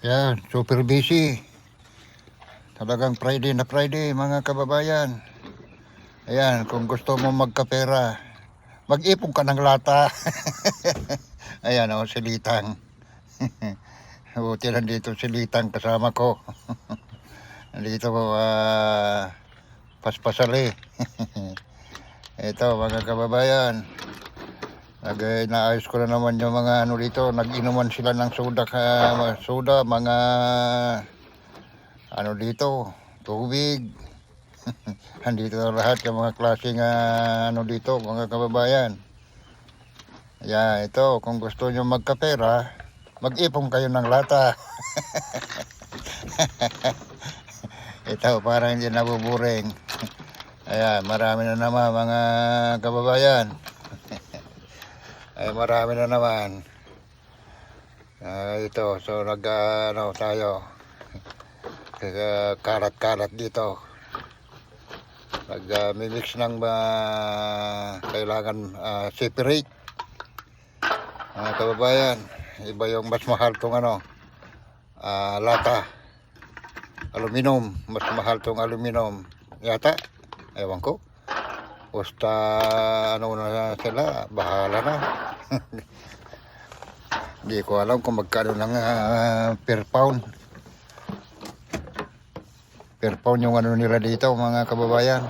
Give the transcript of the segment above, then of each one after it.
Yan, super busy. Talagang Friday na Friday, mga kababayan. Ayan, kung gusto mo magkapera, mag-ipon ka ng lata. Ayan, silitang. Buti nandito silitang kasama ko. Nandito ko, paspasali. Ito, mga kababayan. Naayos ko na naman yung mga dito. Nag-inuman sila ng soda, mga dito, tubig. Andito na lahat yung mga klaseng dito, mga kababayan. Ito, kung gusto nyo magkapera, mag-ipon kayo ng lata. Ito, para hindi nabuburing. Ayan, marami na naman, mga kababayan. Ay, marami na naman. Ito, so tayo. Karat-karat dito. Mimix ng kailangan separate. Mga kababayan, iba yung mas mahal tong lata. Aluminum, mas mahal tong aluminum. Yata, ewan ko. Basta na sila, bahala na. Hindi ko alam kung magkano ng per pound. Per pound yung nila dito, mga kababayan.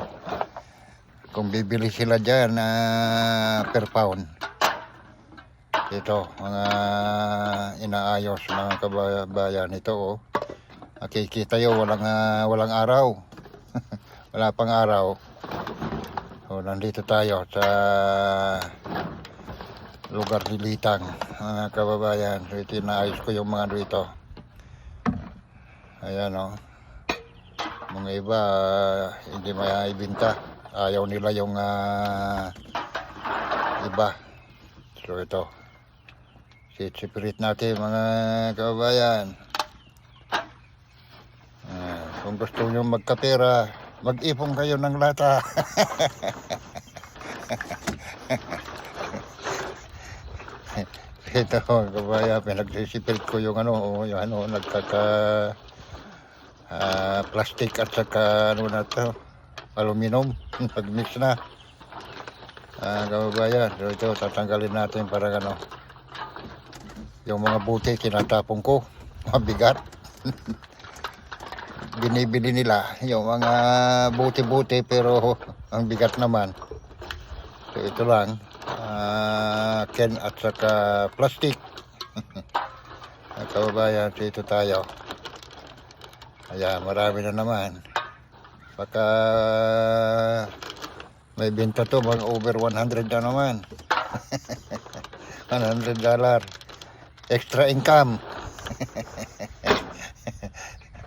Kung bibili sila dyan per pound. Ito, mga inaayos, mga kababayan. Ito, nakikita yun, walang araw. Wala pang araw. So, nandito tayo sa lugar ni Litang, mga kababayan. So, inaayos ko yung mga dito. Ayan, mga iba hindi maibinta. Ayaw nila yung iba. So, ito. Separate natin, mga kababayan. Kung gusto nyo magkapera, mag-ipon kayo ng lata. Ito, kababayan, pinagsisipil ko yung plastic at saka aluminum. Pag-mix na. Kababayan, so ito, tatanggalin natin para yung mga buti, kinatapon ko. Mabigat. Binibili nila yung mga buti-buti pero ang bigat naman. So ito lang, can at saka plastic. Kababayan, dito tayo. Ayan, marami na naman. Baka may benta to, mga over 100 na naman. $100. Extra income.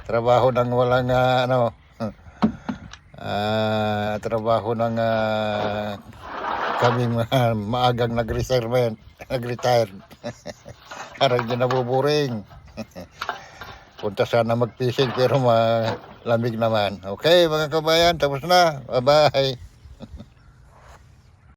Trabaho ng walang trabaho ng kaming maagang nag-retire. Parang di nabuburing. Punta sana mag-fishing pero malamig naman. Okay, mga kabayan, tapos na. Bye-bye.